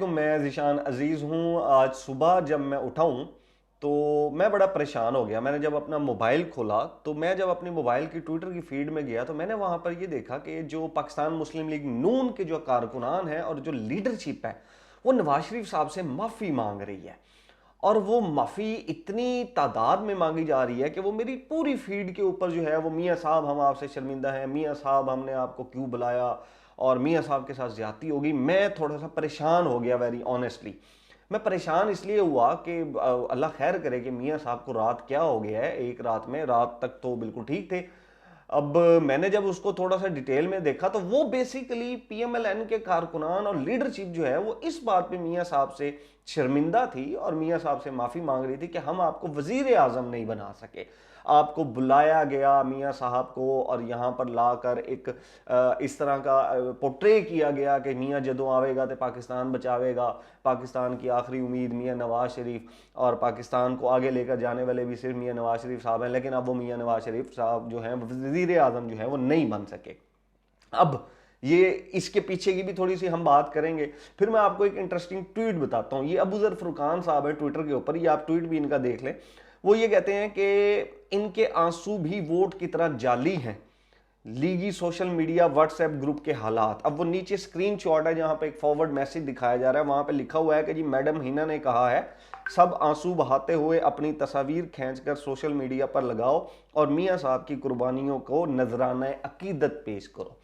मैं ज़ीशान अज़ीज़ हूँ। आज सुबह जब मैं उठा हूँ तो मैं बड़ा परेशान हो गया। मैंने जब अपना मोबाइल खोला तो मैं जब अपनी मोबाइल की ट्विटर की फीड में गया तो मैंने वहाँ पर ये देखा कि जो पाकिस्तान मुस्लिम लीग नून के जो कारकुनान हैं और जो लीडरशिप है वो नवाज शरीफ साहब से माफ़ी मांग रही है। और वो माफ़ी इतनी तादाद में मांगी जा रही है कि वो मेरी पूरी फीड के ऊपर जो है वो मियाँ साहब हम आपसे शर्मिंदा हैं, मियाँ साहब हमने आपको क्यों बुलाया और मियाँ साहब के साथ ज्यादती होगी। मैं थोड़ा सा परेशान हो गया, वेरी ऑनेस्टली। मैं परेशान इसलिए हुआ कि अल्लाह खैर करे कि मियाँ साहब को रात क्या हो गया है। एक रात में, रात तक तो बिल्कुल ठीक थे। अब मैंने जब उसको थोड़ा सा डिटेल में देखा तो वो बेसिकली पीएमएलएन के कारकुनान और लीडरशिप जो है वो इस बात पे मियाँ साहब से शर्मिंदा थी और मियाँ साहब से माफ़ी मांग रही थी कि हम आपको वजीर आज़म नहीं बना सके। आपको बुलाया गया मियाँ साहब को और यहाँ पर लाकर एक इस तरह का पोर्ट्रे किया गया कि मियाँ जदों आवेगा तो पाकिस्तान बचावेगा, पाकिस्तान की आखिरी उम्मीद मियाँ नवाज शरीफ, और पाकिस्तान को आगे लेकर जाने वाले भी सिर्फ मियाँ नवाज शरीफ साहब हैं। लेकिन अब वो मियाँ नवाज शरीफ साहब जो हैं वजीर आज़म जो है वो नहीं बन सके। अब ये इसके पीछे की भी थोड़ी सी हम बात करेंगे। फिर मैं आपको एक इंटरेस्टिंग ट्वीट बताता हूं। ये अबूजर फुरकान साहब है ट्विटर के ऊपर, ये आप ट्वीट भी इनका देख लें। वो ये कहते हैं कि इनके आंसू भी वोट की तरह जाली हैं, लीगी सोशल मीडिया व्हाट्सएप ग्रुप के हालात। अब वो नीचे स्क्रीन शॉट है जहां पे एक फॉरवर्ड मैसेज दिखाया जा रहा है। वहां पे लिखा हुआ है कि जी मैडम हिना ने कहा है सब आंसू बहाते हुए अपनी तस्वीर खींचकर सोशल मीडिया पर लगाओ और मियाँ साहब की कुर्बानियों को नजराना अकीदत पेश करो।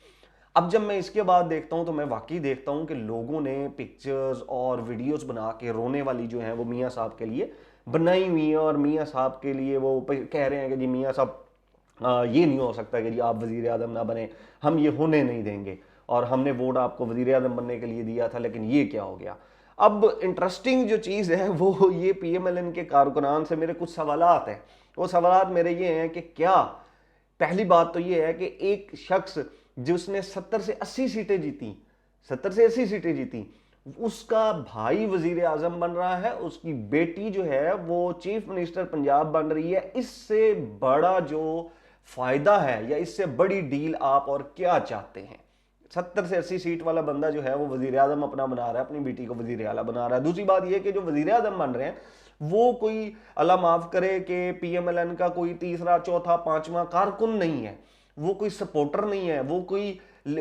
अब जब मैं इसके बाद देखता हूं तो मैं वाकई देखता हूं कि लोगों ने पिक्चर्स और वीडियोस बना के रोने वाली जो है वो मियाँ साहब के लिए बनाई हुई है और मियाँ साहब के लिए वो कह रहे हैं कि जी मियाँ साहब ये नहीं हो सकता कि जी आप वजीर आजम ना बने, हम ये होने नहीं देंगे और हमने वोट आपको वजीर आजम बनने के लिए दिया था, लेकिन ये क्या हो गया। अब इंटरेस्टिंग जो चीज़ है वो ये पीएमएलएन के कारकुनान से मेरे कुछ सवालात हैं। वो सवालात मेरे ये हैं कि क्या, पहली बात तो ये है कि एक शख्स जिसने 70 से 80 सीटें जीती, 70 से 80 सीटें जीती, उसका भाई वजीर आजम बन रहा है, उसकी बेटी जो है वो चीफ मिनिस्टर पंजाब बन रही है। इससे बड़ा जो फायदा है या इससे बड़ी डील आप और क्या चाहते हैं। 70 से 80 सीट वाला बंदा जो है वो वजीर आजम अपना बना रहा है, अपनी बेटी को वजीर आला बना रहा है। दूसरी बात यह कि जो वजीर आजम बन रहे हैं वो कोई अल्लाह माफ करे कि पीएमएलएन का कोई तीसरा चौथा पांचवा कारकुन नहीं है, वो कोई सपोर्टर नहीं है, वो कोई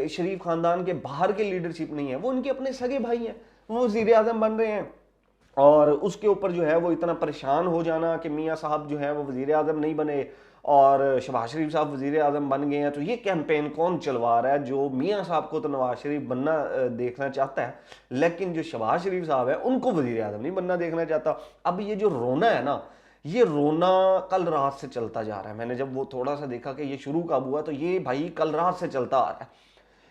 शरीफ खानदान के बाहर के लीडरशिप नहीं है, वो उनके अपने सगे भाई हैं, वो वजीर आजम बन रहे हैं। और उसके ऊपर जो है वो इतना परेशान हो जाना कि मियाँ साहब जो है वो वजीर आजम नहीं बने और शहबाज शरीफ साहब वजीर आजम बन गए हैं। तो ये कैंपेन कौन चलवा रहा है? जो मियाँ साहब को तो नवाज शरीफ बनना देखना चाहता है, लेकिन जो शहबाज शरीफ साहब है उनको वजीर आजम नहीं बनना देखना चाहता। अब ये जो रोना है ना, ये रोना कल रात से चलता जा रहा है। मैंने जब वो थोड़ा सा देखा कि ये शुरू कब हुआ तो ये भाई कल रात से चलता आ रहा है।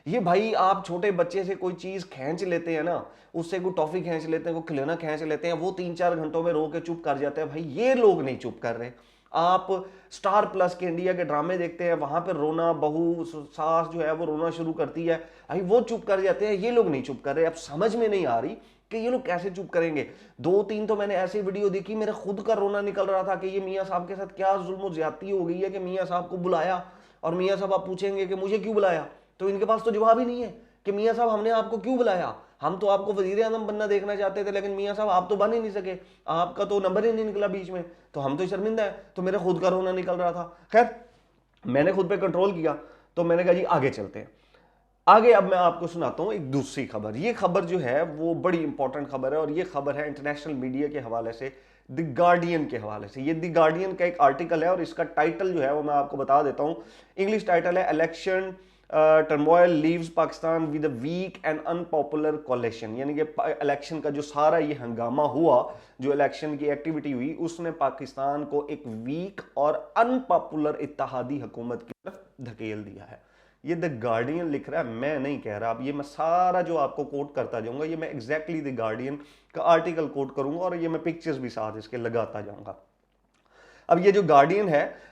ये भाई आप छोटे बच्चे से कोई चीज खींच लेते हैं ना, उससे कोई टॉफी खींच लेते हैं, कोई खिलौना खींच लेते हैं, वो 3-4 घंटों में रो के चुप कर जाते हैं। भाई ये लोग नहीं चुप कर रहे। आप स्टार प्लस के इंडिया के ड्रामे देखते हैं, वहां पर रोना, बहू सास जो है वो रोना शुरू करती है, भाई वो चुप कर जाते हैं, ये लोग नहीं चुप कर रहे। अब समझ में नहीं आ रही कि ये लोग कैसे चुप करेंगे। 2-3 तो मैंने ऐसी वीडियो देखी, मेरा खुद का रोना निकल रहा था कि ये मियाँ साहब के साथ क्या जुल्म ज्यादती हो गई है कि मियाँ साहब को बुलाया। और मियाँ साहब आप पूछेंगे कि मुझे क्यों बुलाया, तो इनके पास तो जवाब ही नहीं है कि मियाँ साहब हमने आपको क्यों बुलाया, हम तो आपको वजीर आजम बनना देखना चाहते थे, लेकिन मियाँ साहब आप तो बन ही नहीं सके, आपका तो नंबर ही नहीं निकला बीच में, तो हम तो शर्मिंदा है। तो मेरा खुद का रोना निकल रहा था। खैर मैंने खुद पे कंट्रोल किया, तो मैंने कहा जी आगे चलते हैं। आगे अब मैं आपको सुनाता हूं एक दूसरी खबर। ये खबर जो है वो बड़ी इंपॉर्टेंट खबर है और ये खबर है इंटरनेशनल मीडिया के हवाले से, द गार्डियन के हवाले से। ये द गार्डियन का एक आर्टिकल है और इसका टाइटल जो है वो मैं आपको बता देता हूं। इंग्लिश टाइटल है election turmoil leaves Pakistan with a weak and unpopular कोalition। यानी कि इलेक्शन का जो सारा ये हंगामा हुआ, जो इलेक्शन की एक्टिविटी हुई, उसने पाकिस्तान को एक वीक और अनपॉपुलर इत्तेहादी हुकूमत की तरफ धकेल दिया है। ये द गार्डियन लिख रहा है, मैं नहीं कह रहा। अब ये मैं सारा जो आपको कोट करता जाऊंगा, ये मैं एग्जैक्टली द गार्डियन का आर्टिकल कोट करूंगा और ये मैं पिक्चर्स भी साथ इसके लगाता जाऊंगा। अब ये जो गार्डियन है,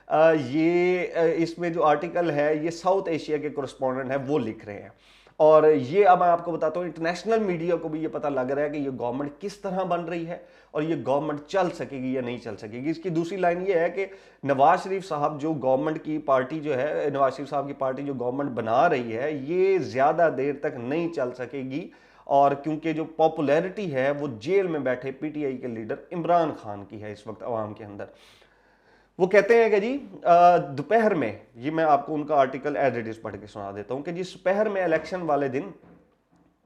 इसमें जो आर्टिकल है ये साउथ एशिया के कोरस्पॉन्डेंट है वो लिख रहे हैं। और ये अब मैं आपको बताता हूँ, इंटरनेशनल मीडिया को भी ये पता लग रहा है कि ये गवर्नमेंट किस तरह बन रही है और ये गवर्नमेंट चल सकेगी या नहीं चल सकेगी। इसकी दूसरी लाइन ये है कि नवाज शरीफ साहब जो गवर्नमेंट की पार्टी जो है, नवाज शरीफ साहब की पार्टी जो गवर्नमेंट बना रही है, ये ज्यादा देर तक नहीं चल सकेगी और क्योंकि जो पॉपुलैरिटी है वो जेल में बैठे पीटीआई के लीडर इमरान खान की है इस वक्त अवाम के अंदर। वो कहते हैं कि जी दोपहर में, ये मैं आपको उनका आर्टिकल एज इट इज पढ़ के सुना देता हूं कि जी दोपहर में इलेक्शन वाले दिन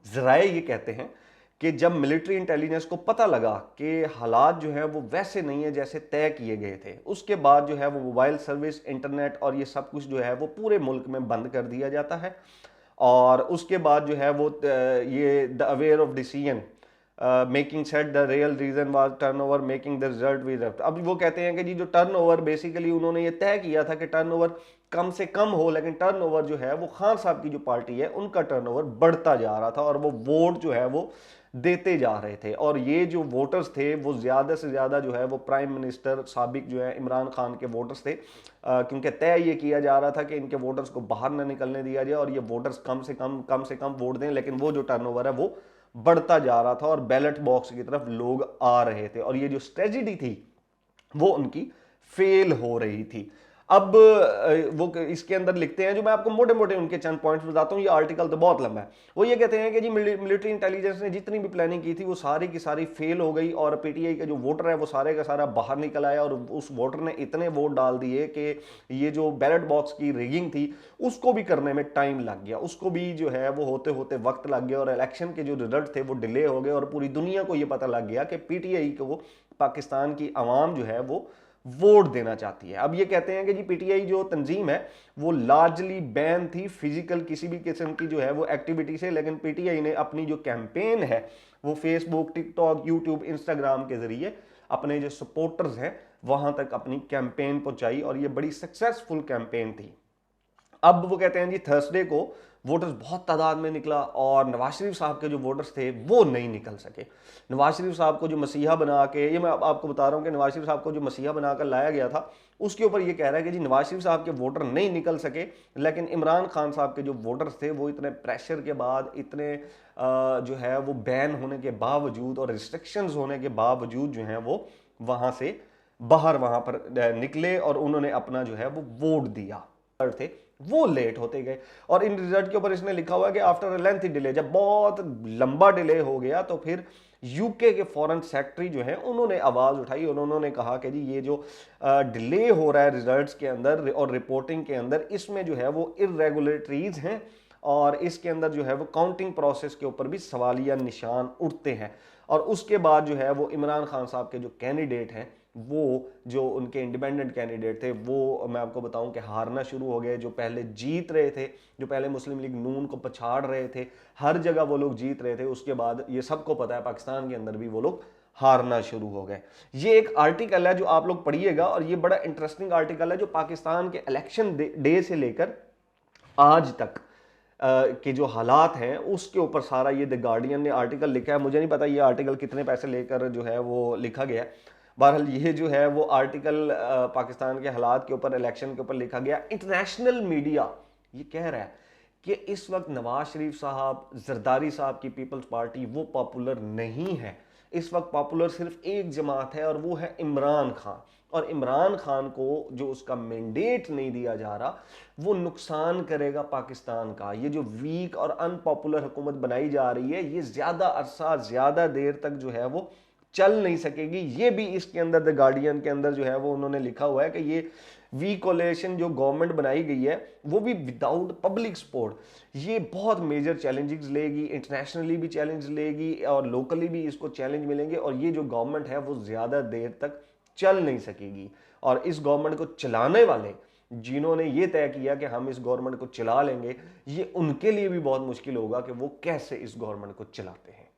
जराए ये कहते हैं कि जब मिलिट्री इंटेलिजेंस को पता लगा कि हालात जो है वो वैसे नहीं है जैसे तय किए गए थे, उसके बाद जो है वो मोबाइल सर्विस, इंटरनेट और ये सब कुछ जो है वो पूरे मुल्क में बंद कर दिया जाता है। और उसके बाद जो है वो ये the aware of decision making set the real reason was turnover making the result we left. अब वो कहते हैं कि जी जो टर्नओवर बेसिकली उन्होंने ये तय किया था कि टर्नओवर कम से कम हो, लेकिन टर्नओवर जो है वो खान साहब की जो पार्टी है उनका टर्नओवर बढ़ता जा रहा था और वो वोट जो है वो देते जा रहे थे। और ये जो वोटर्स थे वो ज्यादा से ज्यादा जो है वो प्राइम मिनिस्टर साबिक जो है इमरान खान के वोटर्स थे, क्योंकि तय ये किया जा रहा था कि इनके वोटर्स को बाहर ना निकलने दिया जाए और ये वोटर्स कम से कम वोट दें, लेकिन वो जो टर्नओवर है वो बढ़ता जा रहा था और बैलेट बॉक्स की तरफ लोग आ रहे थे और ये जो स्ट्रेटजी थी वो उनकी फेल हो रही थी। अब वो इसके अंदर लिखते हैं, जो मैं आपको मोटे मोटे उनके चंद पॉइंट्स बताता हूं, ये आर्टिकल तो बहुत लंबा है। वो ये कहते हैं कि जी मिलिट्री इंटेलिजेंस ने जितनी भी प्लानिंग की थी वो सारी की सारी फेल हो गई और पीटीआई का जो वोटर है वो सारे का सारा बाहर निकल आया और उस वोटर ने इतने वोट डाल दिए कि ये जो बैलेट बॉक्स की रिगिंग थी उसको भी करने में टाइम लग गया, उसको भी जो है वो होते होते वक्त लग गया और इलेक्शन के जो रिजल्ट थे वो डिले हो गए और पूरी दुनिया को ये पता लग गया कि पीटीआई को पाकिस्तान की आवाम जो है वो वोट देना चाहती है। अब ये कहते हैं कि जी पीटीआई जो तंजीम है वो लार्जली बैन थी फिजिकल किसी भी किस्म की जो है वो एक्टिविटी से, लेकिन पीटीआई ने अपनी जो कैंपेन है वो फेसबुक, टिकटॉक, यूट्यूब, इंस्टाग्राम के जरिए अपने जो सपोर्टर्स हैं वहां तक अपनी कैंपेन पहुंचाई और ये बड़ी सक्सेसफुल कैंपेन थी। अब वो कहते हैं जी थर्सडे को वोटर्स बहुत तादाद में निकला और नवाज शरीफ साहब के जो वोटर्स थे वो नहीं निकल सके। नवाज शरीफ साहब को जो मसीहा बना के, ये मैं आपको बता रहा हूँ कि नवाज शरीफ साहब को जो मसीहा बनाकर लाया गया था उसके ऊपर ये कह रहा है कि जी नवाज शरीफ साहब के वोटर नहीं निकल सके, लेकिन इमरान खान साहब के जो वोटर्स थे वो इतने प्रेशर के बाद, इतने जो है वो बैन होने के बावजूद और रिस्ट्रिक्शंस होने के बावजूद जो है वो वहां से बाहर वहां पर निकले और उन्होंने अपना जो है वो वोट दिया थे वो लेट होते गए। और इन रिजल्ट के ऊपर इसने लिखा हुआ है कि आफ्टर लेंथी डिले, जब बहुत लंबा डिले हो गया तो फिर यूके के फॉरेन सेक्रेटरी जो है उन्होंने आवाज उठाई और उन्होंने कहा कि जी ये जो डिले हो रहा है रिजल्ट्स के अंदर और रिपोर्टिंग के अंदर, इसमें जो है वो इरेगुलेटरीज हैं और इसके अंदर जो है वो काउंटिंग प्रोसेस के ऊपर भी सवालिया निशान उठते हैं। और उसके बाद जो है वो इमरान खान साहब के जो कैंडिडेट हैं वो जो उनके इंडिपेंडेंट कैंडिडेट थे वो मैं आपको बताऊं कि हारना शुरू हो गए। जो पहले जीत रहे थे, जो पहले मुस्लिम लीग नून को पछाड़ रहे थे, हर जगह वो लोग जीत रहे थे, उसके बाद ये सबको पता है पाकिस्तान के अंदर भी वो लोग हारना शुरू हो गए। ये एक आर्टिकल है जो आप लोग पढ़िएगा और ये बड़ा इंटरेस्टिंग आर्टिकल है जो पाकिस्तान के इलेक्शन डे से लेकर आज तक के जो हालात हैं उसके ऊपर सारा ये द गार्डियन ने आर्टिकल लिखा है। मुझे नहीं पता ये आर्टिकल कितने पैसे लेकर जो है वो लिखा गया। बहरहाल ये जो है वो आर्टिकल पाकिस्तान के हालात के ऊपर, इलेक्शन के ऊपर लिखा गया। इंटरनेशनल मीडिया ये कह रहा है कि इस वक्त नवाज शरीफ साहब, जरदारी साहब की पीपल्स पार्टी वो पॉपुलर नहीं है। इस वक्त पॉपुलर सिर्फ एक जमात है और वो है इमरान खान। और इमरान खान को जो उसका मैंडेट नहीं दिया जा रहा वो नुकसान करेगा पाकिस्तान का। ये जो वीक और अनपॉपुलर हुकूमत बनाई जा रही है ये ज्यादा अरसा, ज्यादा देर तक जो है वो चल नहीं सकेगी। ये भी इसके अंदर द गार्डियन के अंदर जो है वो उन्होंने लिखा हुआ है कि ये वी कोलेशन जो गवर्नमेंट बनाई गई है वो भी विदाउट पब्लिक सपोर्ट ये बहुत मेजर चैलेंजेस लेगी, इंटरनेशनली भी चैलेंज लेगी और लोकली भी इसको चैलेंज मिलेंगे और ये जो गवर्नमेंट है वो ज्यादा देर तक चल नहीं सकेगी। और इस गवर्नमेंट को चलाने वाले जिन्होंने ये तय किया कि हम इस गवर्नमेंट को चला लेंगे, ये उनके लिए भी बहुत मुश्किल होगा कि वो कैसे इस गवर्नमेंट को चलाते हैं।